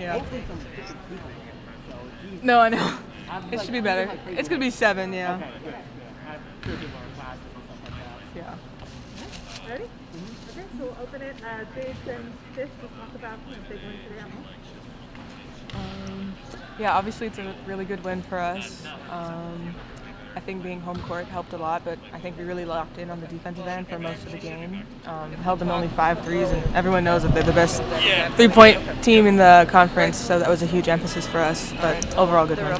Yeah. Hopefully some different people in here. So geez, No, I know. It should be better. It's gonna be 7, yeah. Okay, good. Have fewer people in classes and stuff like that. Yeah. Ready? Okay, so we'll open it. Jade and Fish will talk about the big win today at home. Yeah, obviously it's a really good win for us. I think being home court helped a lot, but I think we really locked in on the defensive end for most of the game. Held them only 5 threes, and everyone knows that they're the best 3-point team in the conference, so that was a huge emphasis for us, but overall good win.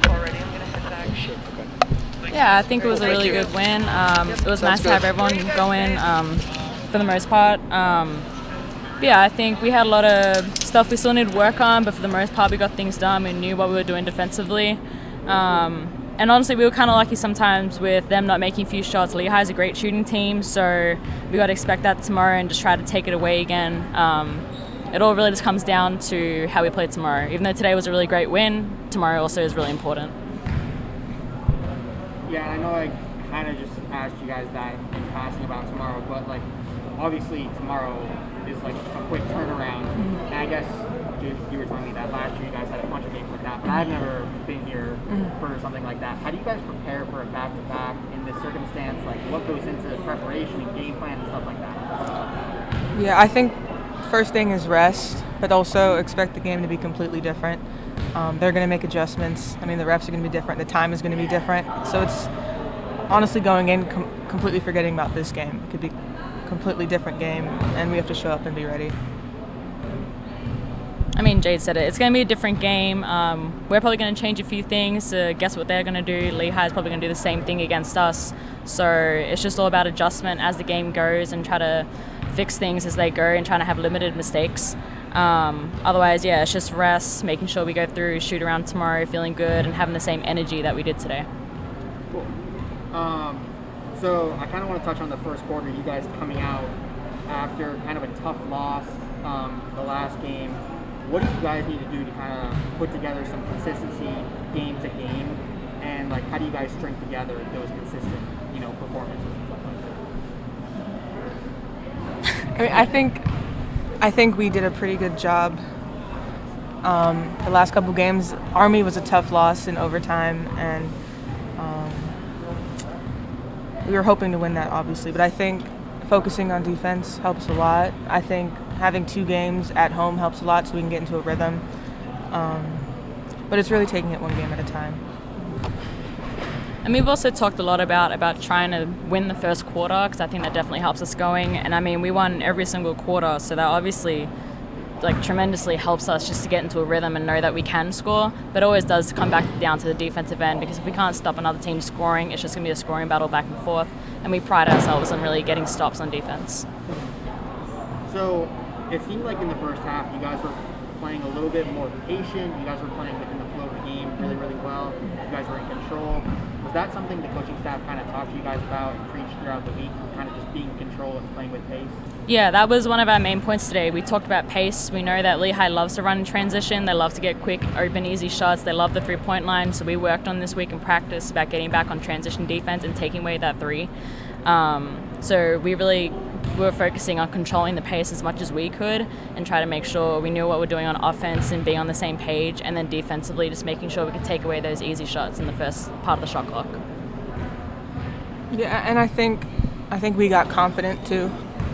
Yeah, I think it was a really good win. It was nice to have everyone go in for the most part. Yeah, I think we had a lot of stuff we still need to work on, but for the most part we got things done. We knew what we were doing defensively. And honestly, we were kind of lucky sometimes with them not making a few shots. Lehigh is a great shooting team, so we got to expect that tomorrow and just try to take it away again. It all really just comes down to how we play tomorrow. Even though today was a really great win, tomorrow also is really important. Yeah, I know I kind of just asked you guys that in passing about tomorrow, but like obviously tomorrow is like a quick turnaround. And I guess you were telling me that last year you guys had a bunch of games like that, but I've never been here for something like that. How do you guys prepare for a back-to-back in this circumstance? Like what goes into preparation and game plan and stuff like that? Yeah, I think first thing is rest, but also expect the game to be completely different. They're going to make adjustments. I mean, the refs are going to be different. The time is going to be different. So it's honestly going in completely forgetting about this game. It could be a completely different game, and we have to show up and be ready. I mean, Jade said it. It's going to be a different game. We're probably going to change a few things to guess what they're going to do. Lehigh is probably going to do the same thing against us. So it's just all about adjustment as the game goes and try to fix things as they go and trying to have limited mistakes. Otherwise, yeah, it's just rest, making sure we go through, shoot around tomorrow, feeling good, and having the same energy that we did today. Cool. So I kind of want to touch on the first quarter. You guys coming out after kind of a tough loss the last game. What do you guys need to do to kind of put together some consistency game to game, and like how do you guys string together those consistent, performances and stuff like that? I mean, I think we did a pretty good job. The last couple games, Army was a tough loss in overtime, and we were hoping to win that, obviously. But I think focusing on defense helps a lot. I think having 2 games at home helps a lot so we can get into a rhythm. But it's really taking it one game at a time. And we've also talked a lot about trying to win the first quarter, because I think that definitely helps us going. And I mean, we won every single quarter, so that obviously tremendously helps us just to get into a rhythm and know that we can score. But it always does come back down to the defensive end, because if we can't stop another team scoring, it's just going to be a scoring battle back and forth. And we pride ourselves on really getting stops on defense. So it seemed like in the first half you guys were playing a little bit more patient. You guys were playing within the flow of the game really, really well. You guys were in control. Was that something the coaching staff kind of talked to you guys about and preached throughout the week, kind of just being in control and playing with pace? Yeah, that was one of our main points today. We talked about pace. We know that Lehigh loves to run in transition. They love to get quick, open, easy shots. They love the three-point line. So we worked on this week in practice about getting back on transition defense and taking away that three. So we were focusing on controlling the pace as much as we could and try to make sure we knew what we're doing on offense and being on the same page, and then defensively just making sure we could take away those easy shots in the first part of the shot clock. Yeah, and I think we got confident too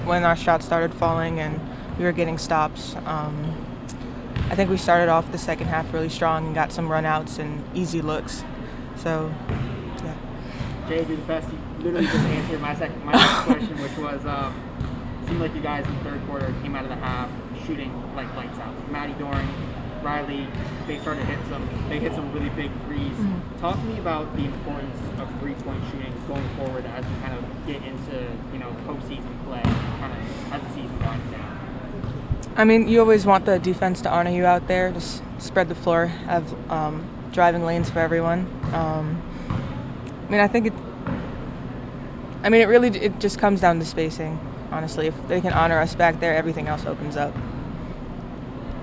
when our shots started falling and we were getting stops. I think we started off the second half really strong and got some runouts and easy looks. So, yeah. Jade, you're the best. You literally just answered my next question, which was, it seemed like you guys in the third quarter came out of the half shooting like lights out. Maddie Doran, Riley, they hit some really big threes. Mm-hmm. Talk to me about the importance of three-point shooting going forward as we kind of get into, postseason play, kind of as the season winds down. I mean, you always want the defense to honor you out there, just spread the floor, have driving lanes for everyone. It just comes down to spacing, honestly. If they can honor us back there, everything else opens up.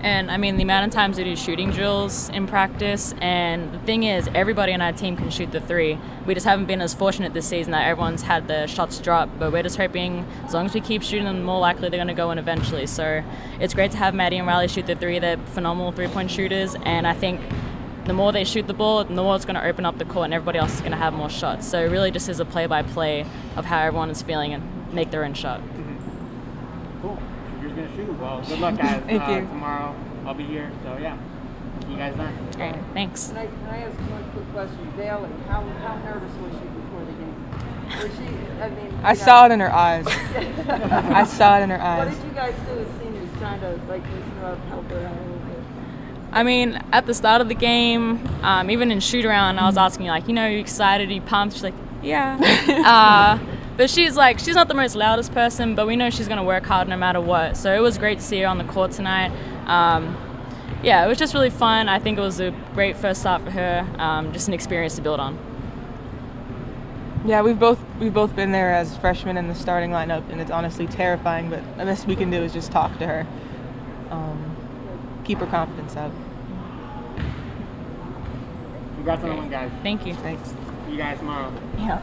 And I mean, the amount of times we do shooting drills in practice, and the thing is, everybody on our team can shoot the three. We just haven't been as fortunate this season that everyone's had the shots drop, but we're just hoping as long as we keep shooting them, more likely they're going to go in eventually. So it's great to have Maddie and Riley shoot the three. They're phenomenal three-point shooters, and I think the more they shoot the ball, the more it's going to open up the court, and everybody else is going to have more shots. So it really just is a play-by-play of how everyone is feeling and make their own shot. Cool. You're going to shoot. Well, good luck, guys. Thank you. Tomorrow I'll be here. So, yeah. See you guys then. Great. Thanks. Can I ask one quick question? Bailey, how nervous was she before the game? Was she, I mean... I saw it in her eyes. I saw it in her What eyes. did you guys do as seniors trying to, like, loosen her up, help her out a little bit? I mean, at the start of the game, even in shoot-around, I was asking, like, you excited, are you pumped? She's like, yeah. But she's not the most loudest person, but we know she's going to work hard no matter what. So it was great to see her on the court tonight. Yeah, it was just really fun. I think it was a great first start for her, just an experience to build on. Yeah, we've both been there as freshmen in the starting lineup, and it's honestly terrifying. But the best we can do is just talk to her, keep her confidence up. Congrats on the win, guys. Thank you. Thanks. See you guys tomorrow. Yeah.